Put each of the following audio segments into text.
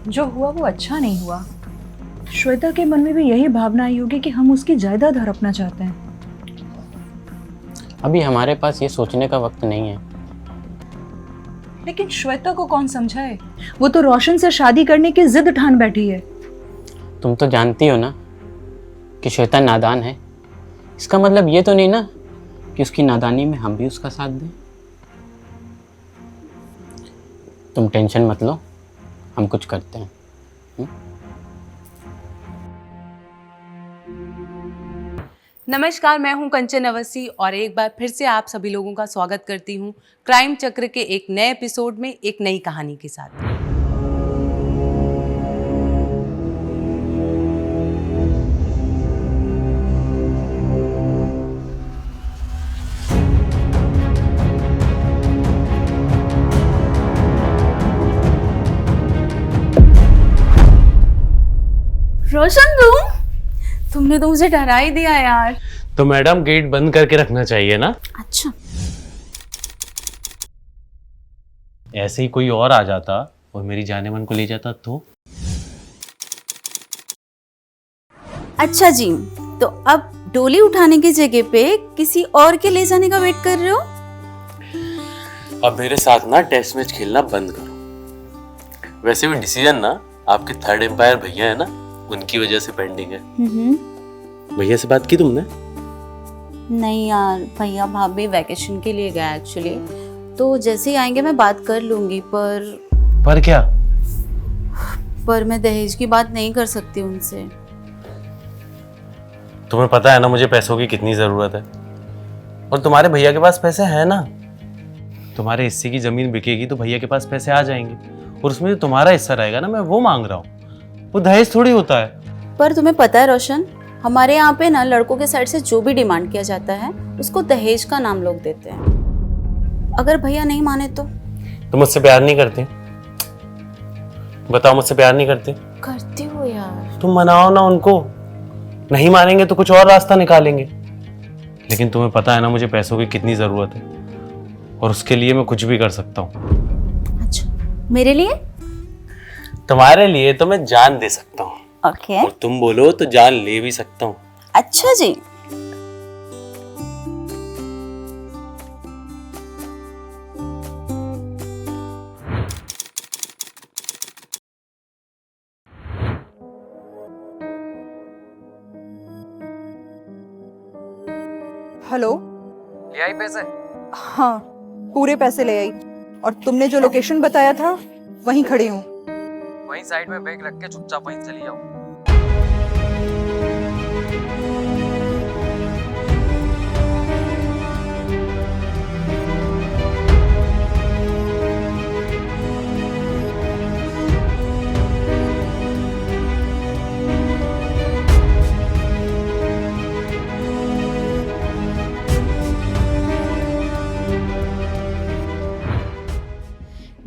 जो हुआ वो अच्छा नहीं हुआ। श्वेता के मन में भी यही भावना आई होगी कि हम उसकी जायदाद हड़पना चाहते हैं। अभी हमारे पास ये सोचने का वक्त नहीं है। लेकिन श्वेता को कौन समझाए? वो तो रोशन से शादी करने की जिद ठान बैठी है। तुम तो जानती हो ना कि श्वेता नादान है। इसका मतलब ये तो नहीं ना कि उसकी नादानी में हम भी उसका साथ दें। तुम टेंशन मत लो, हम कुछ करते हैं। नमस्कार, मैं हूं कंचन अवस्थी और एक बार फिर से आप सभी लोगों का स्वागत करती हूं क्राइम चक्र के एक नए एपिसोड में एक नई कहानी के साथ। रोशन तुमने तो मुझे डरा ही दिया यार। तो मैडम गेट बंद करके रखना चाहिए ना। अच्छा, ऐसे ही कोई और आ जाता और मेरी जाने मन को ले जाता तो। अच्छा जी, तो अब डोली उठाने की जगह पे किसी और के ले जाने का वेट कर रहे हो? अब मेरे साथ ना टेस्ट मैच खेलना बंद करो। वैसे भी डिसीजन ना आपके थर्ड एम्पायर भैया है ना, उनकी वजह से पेंडिंग है। भैया से बात की तुमने? नहीं यार, भैया भाभी वैकेशन के लिए गए एक्चुअली, तो जैसे ही आएंगे मैं बात कर लूंगी। पर क्या? पर मैं दहेज की बात नहीं कर सकती उनसे। तुम्हें पता है ना मुझे पैसों की कितनी जरूरत है, और तुम्हारे भैया के पास पैसे हैं ना। तुम्हारे हिस्से की जमीन बिकेगी तो भैया के पास पैसे आ जाएंगे, और उसमें जो तुम्हारा हिस्सा रहेगा ना, मैं वो मांग रहा हूँ। वो दहेज थोड़ी होता है। पर तुम्हें पता है रोशन, हमारे यहाँ पे ना लड़कों के साइड से जो भी डिमांड किया जाता है उसको दहेज का नाम लोग देते हैं। अगर भैया नहीं माने तो? तुम मुझसे प्यार नहीं करते? बताओ, मुझसे प्यार नहीं करते? करती हो यार। तुम मनाओ ना उनको। नहीं मानेंगे तो कुछ और रास्ता निकालेंगे। लेकिन तुम्हें पता है ना मुझे पैसों की कितनी जरूरत है, और उसके लिए मैं कुछ भी कर सकता हूँ। अच्छा, मेरे लिए? तुम्हारे लिए तो मैं जान दे सकता हूँ। ओके। और तुम बोलो तो जान ले भी सकता हूँ। अच्छा जी। हेलो, ले आई पैसे? हाँ पूरे पैसे ले आई, और तुमने जो लोकेशन बताया था वहीं खड़ी हूँ। वहीं साइड में बैग रख के चुपचाप वहीं चली जाओ।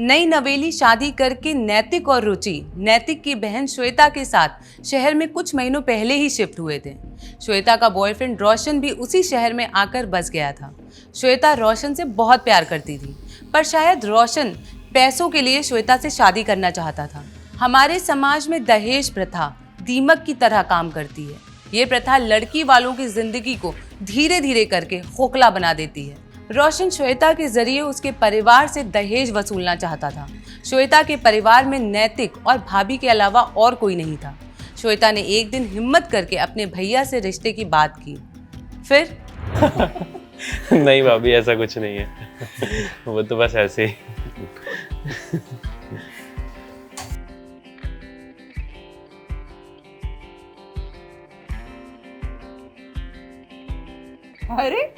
नई नवेली शादी करके नैतिक और रुचि, नैतिक की बहन श्वेता के साथ शहर में कुछ महीनों पहले ही शिफ्ट हुए थे। श्वेता का बॉयफ्रेंड रोशन भी उसी शहर में आकर बस गया था। श्वेता रोशन से बहुत प्यार करती थी, पर शायद रोशन पैसों के लिए श्वेता से शादी करना चाहता था। हमारे समाज में दहेज प्रथा दीमक की तरह काम करती है। ये प्रथा लड़की वालों की जिंदगी को धीरे धीरे करके खोखला बना देती है। रोशन श्वेता के जरिए उसके परिवार से दहेज वसूलना चाहता था। श्वेता के परिवार में नैतिक और भाभी के अलावा और कोई नहीं था। श्वेता ने एक दिन हिम्मत करके अपने भैया से रिश्ते की बात की। फिर नहीं भाभी, ऐसा कुछ नहीं है। वो तो बस ऐसे ही। अरे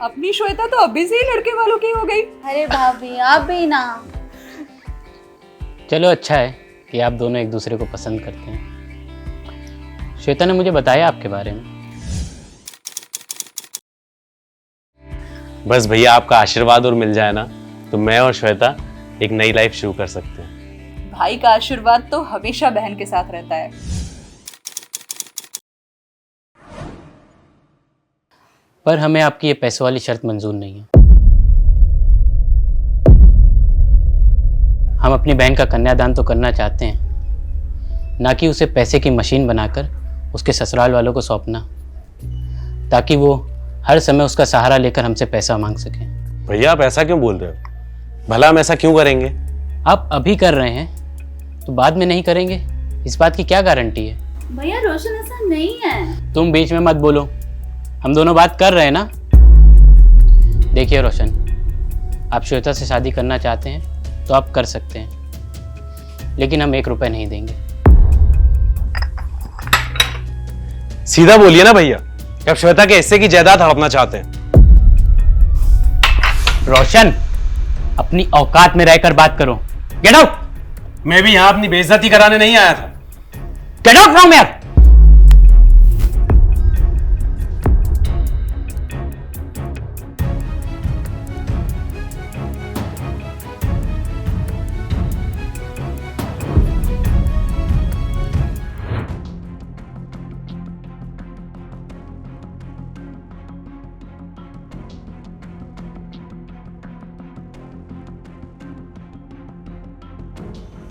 अपनी श्वेता तो अभी से ही लड़के वालों की हो गई। अरे भाभी आप भी ना। चलो अच्छा है कि आप दोनों एक दूसरे को पसंद करते हैं। श्वेता ने मुझे बताया आपके बारे में। बस भैया आपका आशीर्वाद और मिल जाए ना, तो मैं और श्वेता एक नई लाइफ शुरू कर सकते हैं। भाई का आशीर्वाद तो हमेशा बहन के साथ रहता है। पर हमें आपकी ये पैसों वाली शर्त मंजूर नहीं है। हम अपनी बहन का कन्यादान तो करना चाहते हैं, ना कि उसे पैसे की मशीन बनाकर उसके ससुराल वालों को सौंपना, ताकि वो हर समय उसका सहारा लेकर हमसे पैसा मांग सकें। भैया आप ऐसा क्यों बोल रहे हो? भला हम ऐसा क्यों करेंगे? आप अभी कर रहे हैं तो बाद में नहीं करेंगे, इस बात की क्या गारंटी है? भैया रोशन ऐसा नहीं है। तुम बीच में मत बोलो, हम दोनों बात कर रहे हैं ना। देखिए रोशन, आप श्वेता से शादी करना चाहते हैं तो आप कर सकते हैं, लेकिन हम 1 रुपए नहीं देंगे। सीधा बोलिए ना भैया कि आप श्वेता के हिस्से की जायदाद हड़पना चाहते हैं। रोशन, अपनी औकात में रहकर बात करो। Get out. मैं भी यहां अपनी बेइज्जती कराने नहीं आया था। Get out from here.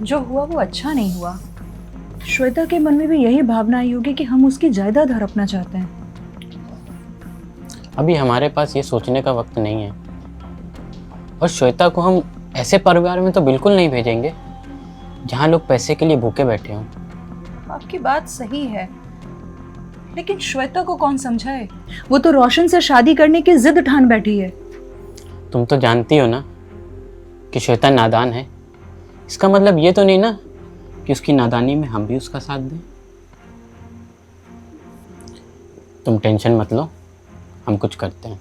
जो हुआ वो अच्छा नहीं हुआ। श्वेता के मन में भी यही भावना आई होगी कि हम उसकी जायदाद हड़पना चाहते हैं। अभी हमारे पास ये सोचने का वक्त नहीं है, और श्वेता को हम ऐसे परिवार में तो बिल्कुल नहीं भेजेंगे जहां लोग पैसे के लिए भूखे बैठे हों। आपकी बात सही है, लेकिन श्वेता को कौन समझाए? वो तो रोशन से शादी करने की जिद ठान बैठी है। तुम तो जानती हो ना कि श्वेता नादान है। इसका मतलब ये तो नहीं ना कि उसकी नादानी में हम भी उसका साथ दें। तुम टेंशन मत लो, हम कुछ करते हैं।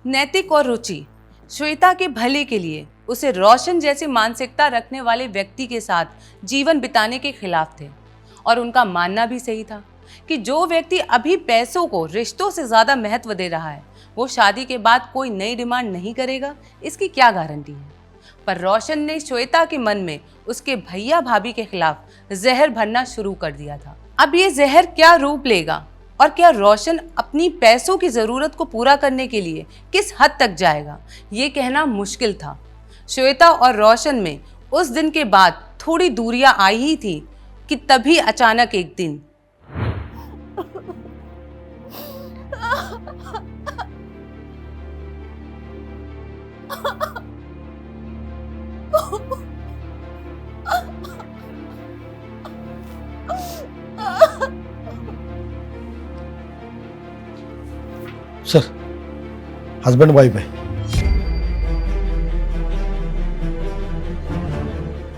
नैतिक और रुचि श्वेता के भले के लिए उसे रोशन जैसी मानसिकता रखने वाले व्यक्ति के साथ जीवन बिताने के खिलाफ थे, और उनका मानना भी सही था कि जो व्यक्ति अभी पैसों को रिश्तों से ज़्यादा महत्व दे रहा है वो शादी के बाद कोई नई डिमांड नहीं करेगा, इसकी क्या गारंटी है। पर रोशन ने श्वेता के मन में उसके भैया भाभी के खिलाफ जहर भरना शुरू कर दिया था। अब ये जहर क्या रूप लेगा और क्या रोशन अपनी पैसों की ज़रूरत को पूरा करने के लिए किस हद तक जाएगा, ये कहना मुश्किल था। श्वेता और रोशन में उस दिन के बाद थोड़ी दूरियां आई ही थी कि तभी अचानक एक दिन सर, हस्बैंड वाइफ है,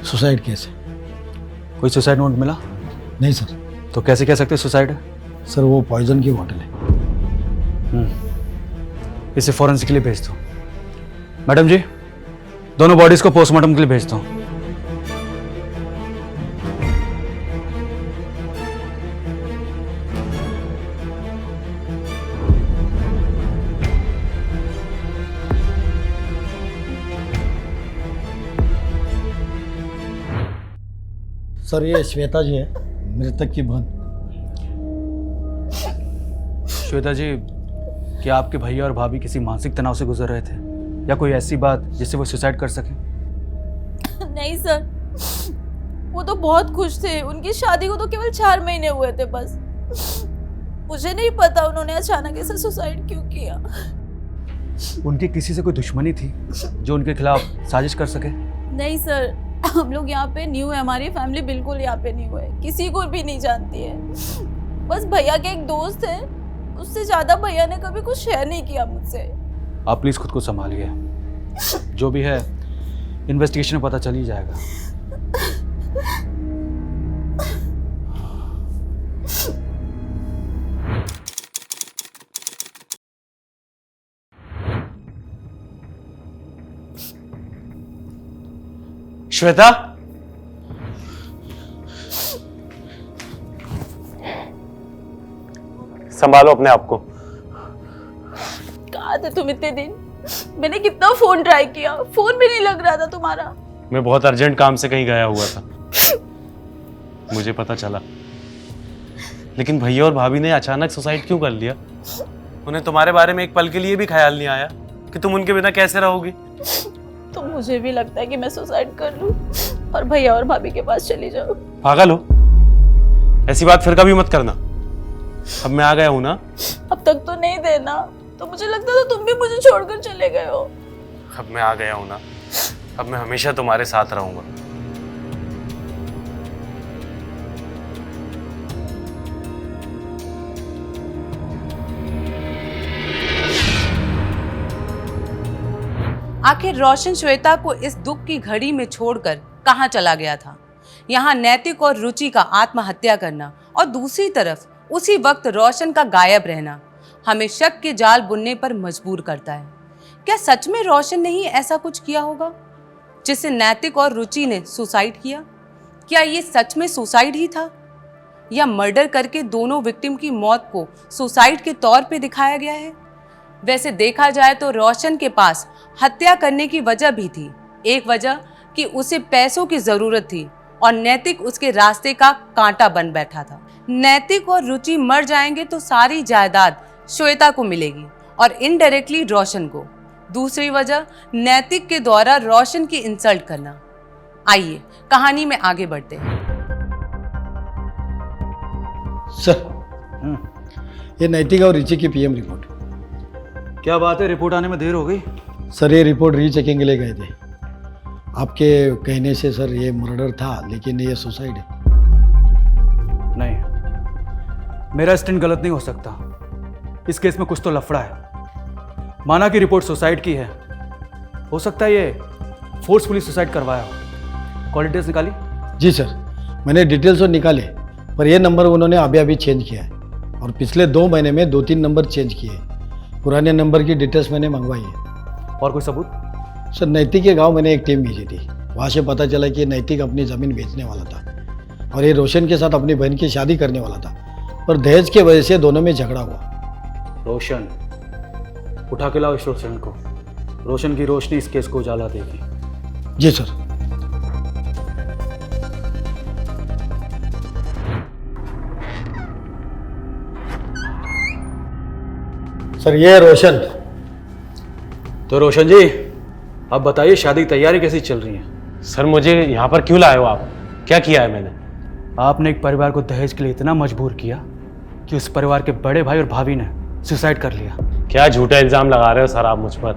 सुसाइड केस है। कोई सुसाइड नोट मिला? नहीं सर। तो कैसे कह सकते सुसाइड है? सर वो पॉइजन की बॉटल है। इसे फॉरेंसिक के लिए भेज दो। मैडम जी, दोनों बॉडीज को पोस्टमार्टम के लिए भेज दो। सर ये श्वेता जी है, मृतक की बहन। श्वेता जी, क्या आपके भैया और भाभी किसी मानसिक तनाव से गुजर रहे थे, या कोई ऐसी बात जिससे वो सुसाइड कर सके? नहीं सर, वो तो बहुत खुश थे। उनकी शादी को तो केवल 4 महीने हुए थे बस। मुझे नहीं पता उन्होंने अचानक ऐसे सुसाइड क्यों किया। उनकी किसी से कोई दुश्मनी थी जो उनके खिलाफ साजिश कर सके? नहीं सर, हम लोग यहाँ पे न्यू है, हमारी फैमिली बिल्कुल यहाँ पे न्यू है, किसी को भी नहीं जानती है। बस भैया के एक दोस्त है, उससे ज्यादा भैया ने कभी कुछ शेयर नहीं किया मुझसे। आप प्लीज खुद को संभालिए, जो भी है इन्वेस्टिगेशन में पता चल ही जाएगा। श्वेता, संभालो अपने आप को। कहाँ थे तुम इतने दिन? मैंने कितना फोन ट्राई किया, फोन भी नहीं लग रहा था तुम्हारा। मैं बहुत अर्जेंट काम से कहीं गया हुआ था, मुझे पता चला। लेकिन भैया और भाभी ने अचानक सुसाइड क्यों कर लिया? उन्हें तुम्हारे बारे में एक पल के लिए भी ख्याल नहीं आया कि तुम उनके बिना कैसे रहोगी? तो मुझे भी लगता है कि मैं सुसाइड कर लूं और भैया और भाभी के पास चली जाऊं। पागल हो, ऐसी बात फिर कभी मत करना। अब मैं आ गया हूं ना। अब तक तो नहीं देना, तो मुझे लगता था तुम भी मुझे छोड़कर चले गए हो। अब मैं आ गया हूं ना, अब मैं हमेशा तुम्हारे साथ रहूंगा। आखिर रोशन श्वेता को इस दुख की घड़ी में छोड़कर कहां चला गया था? यहाँ नैतिक और रुचि का आत्महत्या करना और दूसरी तरफ उसी वक्त रोशन का गायब रहना हमें शक के जाल बुनने पर मजबूर करता है। क्या सच में रोशन ने ही ऐसा कुछ किया होगा जिससे नैतिक और रुचि ने सुसाइड किया? क्या ये सच में सुसाइड ही था या मर्डर करके दोनों विक्टिम की मौत को सुसाइड के तौर पे दिखाया गया है? वैसे देखा जाए तो रोशन के पास हत्या करने की वजह भी थी। एक वजह कि उसे पैसों की जरूरत थी और नैतिक उसके रास्ते का कांटा बन बैठा था। नैतिक और रुचि मर जाएंगे तो सारी जायदाद श्वेता को मिलेगी और इनडायरेक्टली रोशन को। दूसरी वजह नैतिक के द्वारा रोशन की इंसल्ट करना। आइए कहानी में आगे बढ़ते हैं। सर, ये नैतिक और रिची की पीएम रिपोर्ट। क्या बात है, रिपोर्ट आने में देर हो गई? सर, ये रिपोर्ट रीचेकिंग के लिए गए थे। आपके कहने से सर ये मर्डर था, लेकिन ये सुसाइड है। नहीं, मेरा स्टैंड गलत नहीं हो सकता। इस केस में कुछ तो लफड़ा है। माना कि रिपोर्ट सुसाइड की है, हो सकता है ये फोर्सफुली सुसाइड करवाया हो। कॉल डिटेल्स निकाली? जी सर, मैंने डिटेल्स तो निकाले, पर ये नंबर उन्होंने अभी चेंज किया है और पिछले 2 महीने में 2-3 नंबर चेंज किए। पुराने नंबर की डिटेल्स मैंने मंगवाई है। और कोई सबूत? सर, नैतिक के गांव मैंने एक टीम भेजी थी। वहाँ से पता चला कि नैतिक अपनी ज़मीन बेचने वाला था और ये रोशन के साथ अपनी बहन की शादी करने वाला था, पर दहेज के वजह से दोनों में झगड़ा हुआ। रोशन, उठा के लाओ इस रोशन को। रोशन की रोशनी इस केस को उजाला देगी। जी सर। सर, ये रोशन। तो रोशन जी, अब बताइए शादी की तैयारी कैसी चल रही है? सर, मुझे यहाँ पर क्यों लाए हो आप? क्या किया है मैंने? आपने एक परिवार को दहेज के लिए इतना मजबूर किया कि उस परिवार के बड़े भाई और भाभी ने सुसाइड कर लिया। क्या झूठा इल्जाम लगा रहे हो सर आप मुझ पर?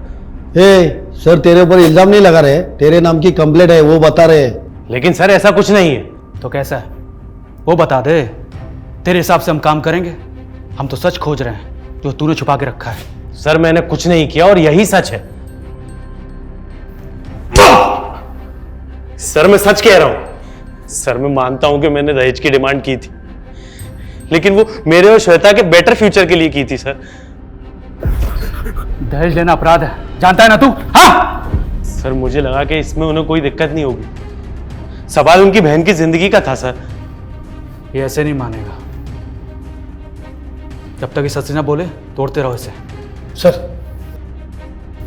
सर, तेरे ऊपर इल्जाम नहीं लगा रहे, तेरे नाम की कंप्लेंट है, वो बता रहे। लेकिन सर ऐसा कुछ नहीं है। तो कैसा है वो बता दे, तेरे हिसाब से हम काम करेंगे। हम तो सच खोज रहे हैं जो तूने छुपा के रखा है। सर, मैंने कुछ नहीं किया और यही सच है। सर, मैं सच कह रहा हूं। सर, मैं मानता हूं कि मैंने दहेज की डिमांड की थी, लेकिन वो मेरे और श्वेता के बेटर फ्यूचर के लिए की थी सर। दहेज लेना अपराध है, जानता है ना तू? हाँ सर, मुझे लगा कि इसमें उन्हें कोई दिक्कत नहीं होगी। सवाल उनकी बहन की जिंदगी का था सर। ये ऐसे नहीं मानेगा। जब तक ये सच ना बोले तोड़ते रहो इसे। सर,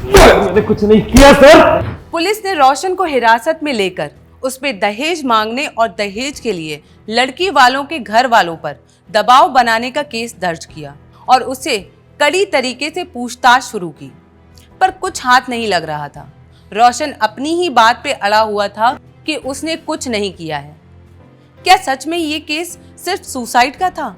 मैंने कुछ नहीं किया सर। पुलिस ने रोशन को हिरासत में लेकर उस पे दहेज मांगने और दहेज के लिए लड़की वालों के घर वालों पर दबाव बनाने का केस दर्ज किया और उसे कड़ी तरीके से पूछताछ शुरू की, पर कुछ हाथ नहीं लग रहा था। रोशन अपनी ही बात पे अड़ा हुआ था कि उसने कुछ नहीं किया है। क्या सच में ये केस सिर्फ सुसाइड का था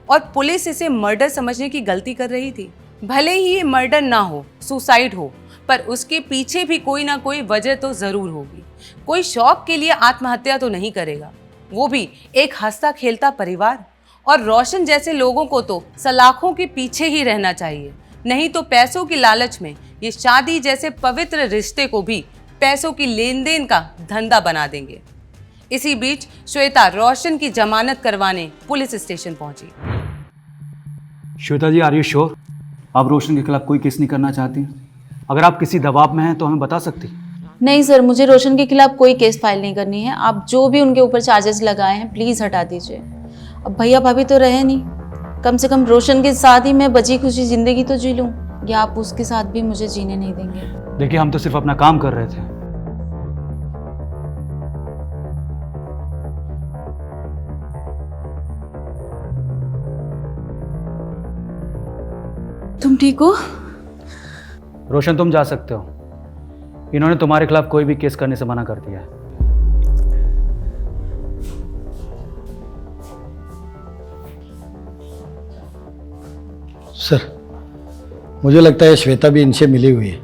और पुलिस इसे मर्डर समझने की गलती कर रही थी? भले ही ये मर्डर ना हो, सुसाइड हो, पर उसके पीछे भी कोई ना कोई वजह तो जरूर होगी। कोई शौक के लिए आत्महत्या तो नहीं करेगा, वो भी एक हंसता खेलता परिवार। और रोशन जैसे लोगों को तो सलाखों के पीछे ही रहना चाहिए, नहीं तो पैसों की लालच में ये शादी जैसे पवित्र रिश्ते को भी पैसों की लेन देन का धंधा बना देंगे। इसी बीच श्वेता रोशन की जमानत करवाने पुलिस स्टेशन पहुंची। श्वेता जी, आर यू श्योर आप रोशन के खिलाफ कोई केस नहीं करना चाहती? अगर आप किसी दबाव में हैं तो हमें बता सकती। नहीं सर, मुझे रोशन के खिलाफ कोई केस फाइल नहीं करनी है। आप जो भी उनके ऊपर चार्जेस लगाए हैं प्लीज़ हटा दीजिए। अब भैया भाभी तो रहे नहीं, कम से कम रोशन के साथ ही मैं बची खुशी ज़िंदगी तो जी लूँ, या आप उसके साथ भी मुझे जीने नहीं देंगे? देखिए, हम तो सिर्फ अपना काम कर रहे थे। तुम ठीक हो? रोशन, तुम जा सकते हो, इन्होंने तुम्हारे खिलाफ कोई भी केस करने से मना कर दिया है। सर, मुझे लगता है श्वेता भी इनसे मिली हुई है,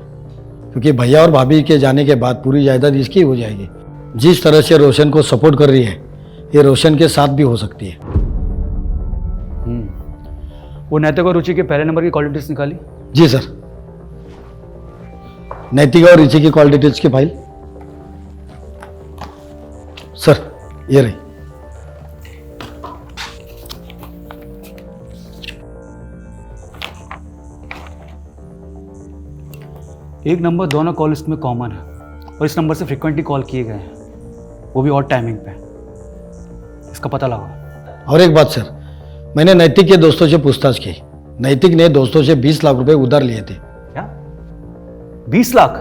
क्योंकि भैया और भाभी के जाने के बाद पूरी जायदाद इसकी हो जाएगी। जिस तरह से रोशन को सपोर्ट कर रही है, ये रोशन के साथ भी हो सकती है। वो नैतिक और रुचि के पहले नंबर की कॉल डिटेल्स निकाली? जी सर, नैतिका और रुचि की कॉल डिटेल्स की फाइल सर ये रही। एक नंबर दोनों कॉल लिस्ट में कॉमन है और इस नंबर से फ्रीक्वेंटली कॉल किए गए हैं, वो भी ऑड टाइमिंग पे। इसका पता लगाओ। और एक बात सर, मैंने नैतिक के दोस्तों से पूछताछ की। नैतिक ने दोस्तों से 20 लाख रुपए उधार लिए थे। क्या 20 लाख?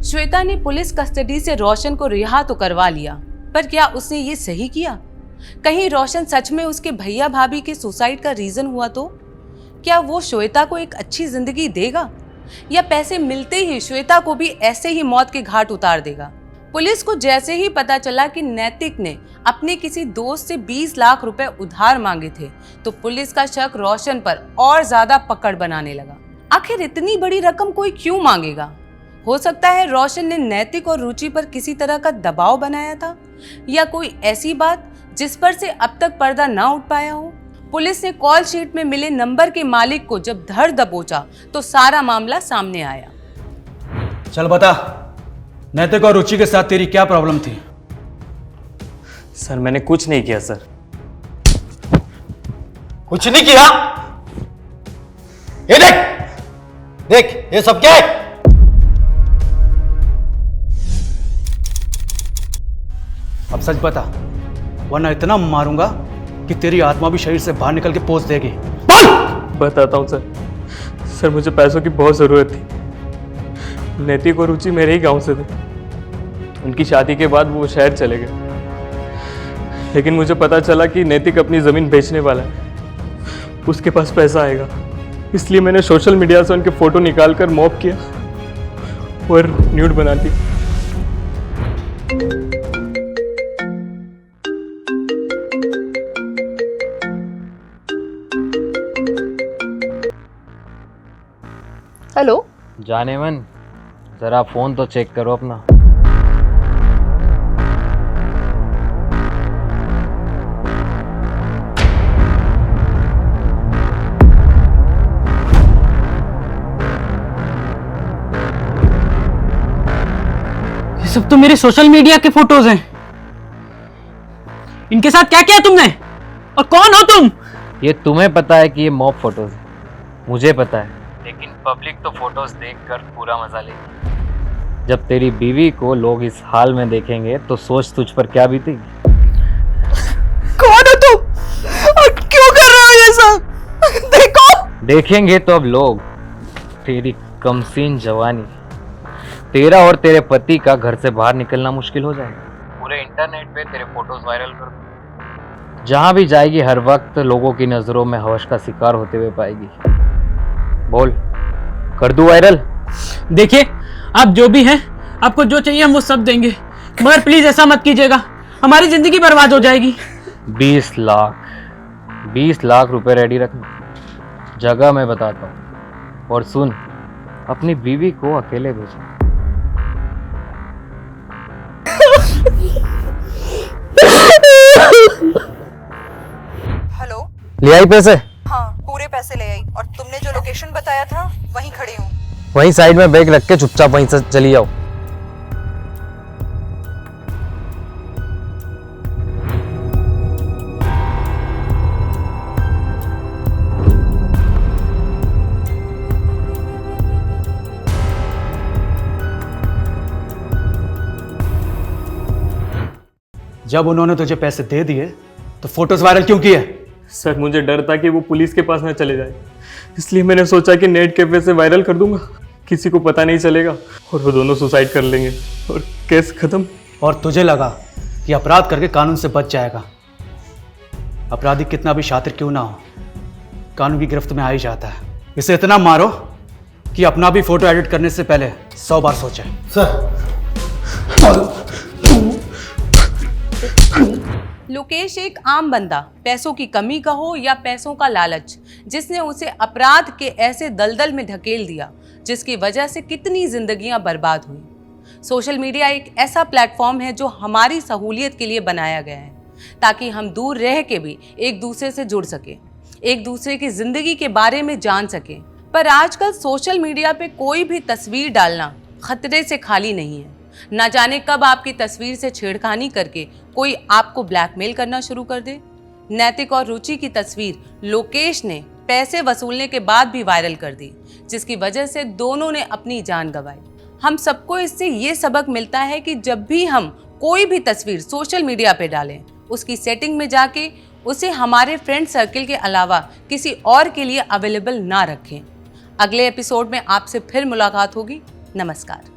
श्वेता ने पुलिस कस्टडी से रोशन को रिहा तो करवा लिया, पर क्या उसने ये सही किया? कहीं रोशन सच में उसके भैया भाभी के सुसाइड का रीजन हुआ तो? क्या वो श्वेता को एक अच्छी जिंदगी देगा, या पैसे मिलते ही श्वेता को भी ऐसे ही मौत के घाट उतार देगा? पुलिस को जैसे ही पता चला कि नैतिक ने अपने किसी दोस्त से 20 लाख रुपए उधार मांगे थे, तो पुलिस का शक रोशन पर और ज्यादा पकड़ बनाने लगा। आखिर इतनी बड़ी रकम कोई क्यों मांगेगा? हो सकता है रोशन ने नैतिक और रुचि पर किसी तरह का दबाव बनाया था, या कोई ऐसी बात जिस पर से अब तक पर्दा ना उठ पाया हो। पुलिस ने कॉल शीट में मिले नंबर के मालिक को जब धर दबोचा तो सारा मामला सामने आया। चल बता, नैतिक और रुचि के साथ तेरी क्या प्रॉब्लम थी? सर मैंने कुछ नहीं किया सर। कुछ नहीं किया? ये देख देख, ये सब क्या है? अब सच बता, वरना इतना मारूंगा कि तेरी आत्मा भी शरीर से बाहर निकल के पोंछ देगी। बताता हूँ सर मुझे पैसों की बहुत ज़रूरत थी। नैतिक और रुचि मेरे ही गांव से थे। उनकी शादी के बाद वो शहर चले गए, लेकिन मुझे पता चला कि नैतिक अपनी ज़मीन बेचने वाला है, उसके पास पैसा आएगा। इसलिए मैंने सोशल मीडिया से उनके फ़ोटो निकाल कर मॉब किया और न्यूड बना दी। हेलो, जाने मन, जरा फोन तो चेक करो अपना। ये सब तो मेरे सोशल मीडिया के फोटोज हैं। इनके साथ क्या किया तुमने, और कौन हो तुम? ये तुम्हें पता है कि ये मॉब फोटोज है, मुझे पता है, लेकिन पब्लिक तो फोटोज देखकर पूरा मजा लेगी। जब तेरी बीवी को लोग इस हाल में देखेंगे तो सोच तुझ पर क्या बीतेगी। कौन हो तुम और क्यों कर रहे हो ये सब? देखो, देखेंगे तो अब लोग तेरी कमसीन जवानी, तेरा और तेरे पति का घर से बाहर निकलना मुश्किल हो जाएगा। पूरे इंटरनेट पे तेरे फोटोज वायरल कर दो। जहां भी जाएगी हर वक्त लोगों की नजरों में हवस का शिकार होते हुए पाएगी। बोल, कर दूं वायरल? देखिए, आप जो भी हैं, आपको जो चाहिए हम वो सब देंगे, मगर प्लीज ऐसा मत कीजिएगा, हमारी जिंदगी बर्बाद हो जाएगी। 20 लाख रुपए रेडी रखना, जगह मैं बताता हूँ। और सुन, अपनी बीवी को अकेले भेजना। हेलो, ले आई पैसे? हाँ पूरे पैसे ले आई, और तुमने जो लोकेशन बताया था वहीं खड़ी हूँ। वहीं साइड में बैग रख के चुपचाप वहीं से चली जाओ। जब उन्होंने तुझे पैसे दे दिए तो फोटोज वायरल क्यों किए? सर मुझे डर था कि वो पुलिस के पास ना चले जाए, इसलिए मैंने सोचा कि नेट कैफे से वायरल कर दूंगा, किसी को पता नहीं चलेगा और वो दोनों सुसाइड कर लेंगे और केस खत्म। और तुझे लगा कि अपराध करके कानून से बच जाएगा। अपराधी कितना भी शातिर क्यों ना हो, कानून की गिरफ्त में आ ही जाता है। इसे इतना मारो कि अपना भी फोटो एडिट करने से पहले 100 बार सोचें। सर लोकेश एक आम बंदा, पैसों की कमी का हो या पैसों का लालच, जिसने उसे अपराध के ऐसे दलदल में ढकेल दिया जिसकी वजह से कितनी जिंदगियां बर्बाद हुई। सोशल मीडिया एक ऐसा प्लेटफॉर्म है जो हमारी सहूलियत के लिए बनाया गया है ताकि हम दूर रह के भी एक दूसरे से जुड़ सके, एक दूसरे की जिंदगी के बारे में जान सके। पर आजकल सोशल मीडिया पे कोई भी तस्वीर डालना खतरे से खाली नहीं है। ना जाने कब आपकी तस्वीर से छेड़खानी करके कोई आपको ब्लैकमेल करना शुरू कर दे। नैतिक और रुचि की तस्वीर लोकेश ने पैसे वसूलने के बाद भी वायरल कर दी, जिसकी वजह से दोनों ने अपनी जान गंवाई। हम सबको इससे ये सबक मिलता है कि जब भी हम कोई भी तस्वीर सोशल मीडिया पे डालें, उसकी सेटिंग में जाके उसे हमारे फ्रेंड सर्कल के अलावा किसी और के लिए अवेलेबल ना रखें। अगले एपिसोड में आपसे फिर मुलाकात होगी। नमस्कार।